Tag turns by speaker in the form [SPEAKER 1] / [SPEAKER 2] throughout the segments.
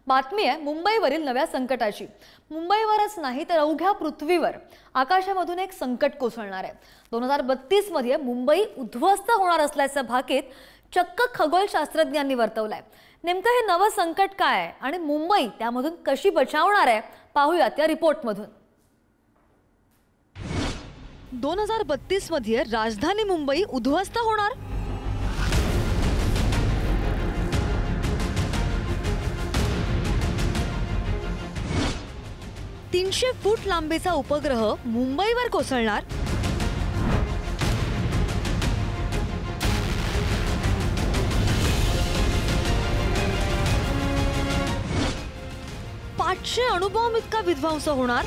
[SPEAKER 1] बातमी आहे मुंबईवरील नव्या संकटाची। मुंबईवरच नाही तर अवघ्या पृथ्वीवर आकाशामधून एक संकट कोसळणार आहे। 2032 मध्ये मुंबई उद्ध्वस्त होणार असल्याचं भाकीत चक्क खगोलशास्त्रज्ञांनी वर्तवलंय। नेमकं हे नवं संकट काय आहे आणि मुंबई त्यामधून कशी बचावणार आहे, पाहूया त्या रिपोर्टमधून। 2032 मध्ये राजधानी मुंबई उद्ध्वस्त होणार। 300 फूट लांबीचा उपग्रह मुंबईवर कोसळणार। पाचशे अणुबॉम्ब इतका विध्वंस होणार।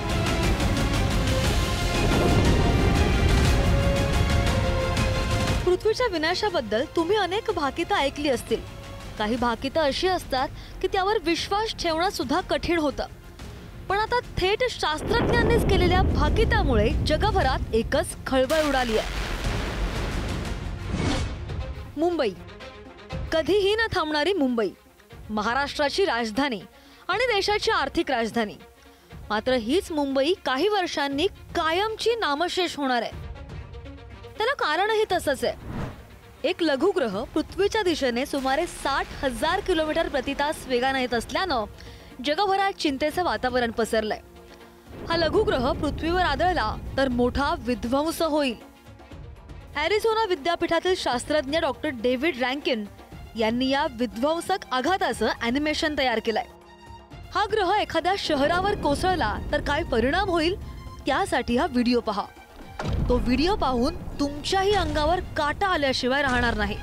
[SPEAKER 1] पृथ्वीच्या विनाशाबद्दल तुम्ही अनेक भाकितं ऐकली असतील। काही भाकितं अशी असतात की त्यावर विश्वास ठेवणं सुद्धा कठीण होतं, पण आता थेट शास्त्रज्ञांनीच केलेल्या भाकितामुळे जगभरात एकच खळबळ उडाली आहे। मुंबई, कधीही न थांबणारी मुंबई, महाराष्ट्राची राजधानी आणि देशाची आर्थिक राजधानी। मात्र हीच मुंबई काही वर्षांनी कायमची नामशेष होणार आहे। त्याला कारणही तसंच आहे। एक लघुग्रह पृथ्वीच्या दिशेने सुमारे 60,000 किलोमीटर प्रति तास वेगाने येत असल्यानं जगभरात चिंतेचं वातावरण पसरलंय। हा लघुग्रह पृथ्वीवर आदळला तर मोठा विध्वंस होईल। अॅरिझोना विद्यापीठातील शास्त्रज्ञ डॉक्टर डेव्हिड रँकिन यांनी या विध्वंसक आघाताचं अॅनिमेशन तयार केलंय। हा ग्रह एखाद्या शहरावर कोसळला तर काय परिणाम होईल, त्यासाठी हा व्हिडिओ पहा। तो व्हिडिओ पाहून तुमच्याही अंगावर काटा आल्याशिवाय राहणार नाही।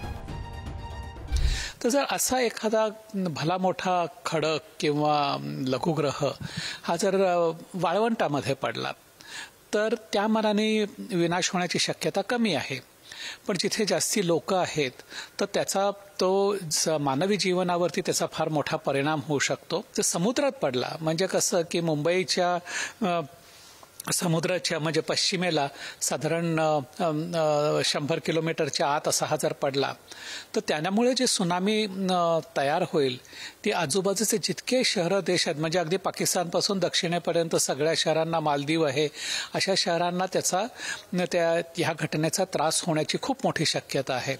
[SPEAKER 2] तर जर असा एखादा भला मोठा खडक किंवा लघुग्रह हा जर वाळवंटामध्ये पडला तर त्या मानाने विनाश होण्याची शक्यता कमी आहे। पण जिथे जास्ती लोक आहेत तर त्याचा तो मानवी जीवनावरती त्याचा फार मोठा परिणाम होऊ शकतो। जर समुद्रात पडला म्हणजे कसं की मुंबईच्या समुद्राच्या म्हणजे पश्चिमेला साधारण 100 किलोमीटरच्या आत असा हा जर पडला तर त्यामुळे जे सुनामी तयार होईल ती आजूबाजूचे जितके शहरं देश आहेत म्हणजे अगदी पाकिस्तानपासून दक्षिणेपर्यंत सगळ्या शहरांना, मालदीव आहे अशा शहरांना ह्या घटनेचा त्रास होण्याची खूप मोठी शक्यता आहे।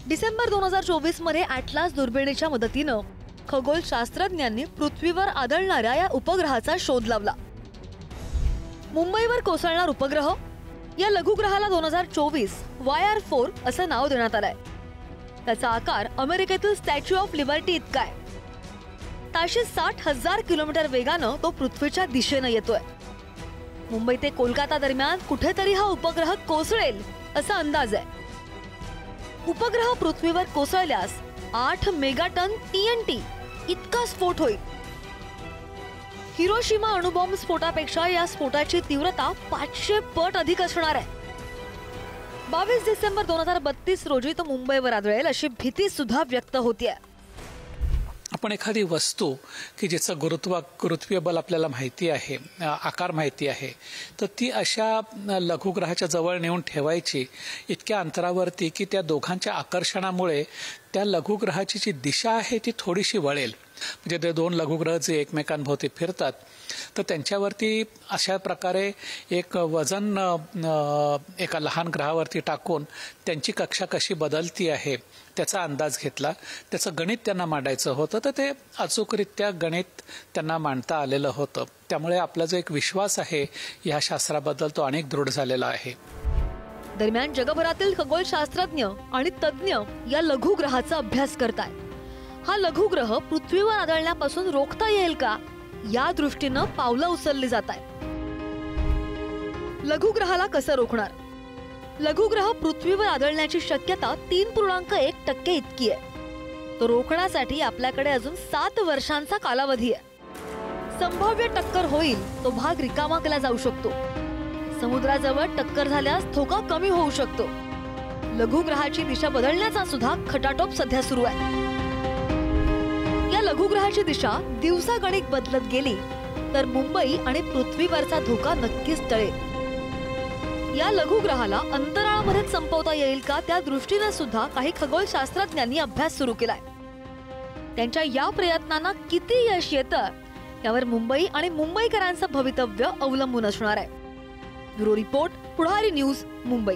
[SPEAKER 1] डिसेंबर 2024 मध्ये ॲटलास दुर्बिणीच्या मदतीनं खगोलशास्त्रज्ञांनी पृथ्वीवर आदळणाऱ्या या उपग्रहाचा शोध लावला। मुंबईवर कोसळणार उपग्रह, या लघुग्रहाला 2024 YR4 असं नाव देण्यात आलंय। त्याचा आकार अमेरिकेतील स्टॅच्यू ऑफ लिबर्टी इतका आहे। ताशी 60,000 किलोमीटर वेगानं तो पृथ्वीच्या दिशेनं येतोय। मुंबई ते कोलकाता दरम्यान कुठेतरी हा उपग्रह कोसळेल असा अंदाज आहे। उपग्रह पृथ्वीवर कोसळल्यास 8 मेगाटन TNT इतका स्फोट होईल। हिरोशिमा अणुबॉम्ब स्फोटापेक्षा या स्फोटाची तीव्रता 500 पट अधिक असणार आहे। 22 डिसेंबर 2032 रोजी तो मुंबईवर आदळेल अशी भीती सुद्धा व्यक्त होतीये।
[SPEAKER 2] आपण एखादी वस्तू की जिचं गुरुत्वीय बल आपल्याला माहिती आहे, आकार माहिती आहे, तर ती अशा लघुग्रहाच्या जवळ नेऊन ठेवायची इतक्या अंतरावरती की त्या दोघांच्या आकर्षणामुळे त्या लघुग्रहाची जी दिशा आहे ती थोडीशी वळेल। म्हणजे ते दोन लघुग्रह जे एकमेकांभोवती फिरतात तर त्यांच्यावरती अशा प्रकारे एक वजन एका लहान ग्रहावरती टाकून त्यांची कक्षा कशी बदलती आहे त्याचा अंदाज घेतला। त्याचं गणित त्यांना मांडायचं होतं तर ते अचूकरित्या गणित त्यांना मांडता आलेलं होतं। त्यामुळे आपला जो एक विश्वास आहे या शास्त्राबद्दल तो अनेक दृढ झालेला आहे।
[SPEAKER 1] दरम्यान जगभरातील खगोलशास्त्रज्ञ आणि तज्ञ या लघुग्रहाचा अभ्यास करतायत। हा लघुग्रह पृथ्वीवर आदळण्यापासून रोखता येईल का या दृष्टीनं पावलं उचलली जात आहेत। लघुग्रहाला कसं रोखणार? लघुग्रह पृथ्वीवर आदळण्याची शक्यता 3.1% इतकी आहे। तो रोखण्यासाठी आपल्याकडे अजून 7 वर्षांचा कालावधी आहे। संभाव्य टक्कर होईल तो भाग रिकामा केला जाऊ शकतो। समुद्राजवळ टक्कर झाल्यास धोका कमी होऊ शकतो। लघुग्रहाची दिशा बदलण्याचा सुद्धा खटाटोप सध्या सुरू आहे। या लघुग्रहाची दिशा दिवसागणिक बदलत गेली तर मुंबई आणि पृथ्वीवरचा धोका नक्कीच टळेल। या लघुग्रहाला अंतराळामध्ये संपवता येईल का त्या दृष्टीने सुद्धा काही खगोलशास्त्रज्ञांनी अभ्यास सुरू केलाय। त्यांच्या या प्रयत्नांना किती यश येतं यावर मुंबई आणि मुंबईकरांचं भवितव्य अवलंबून असणार आहे. ब्युरो रिपोर्ट, पुढारी न्यूज, मुंबई.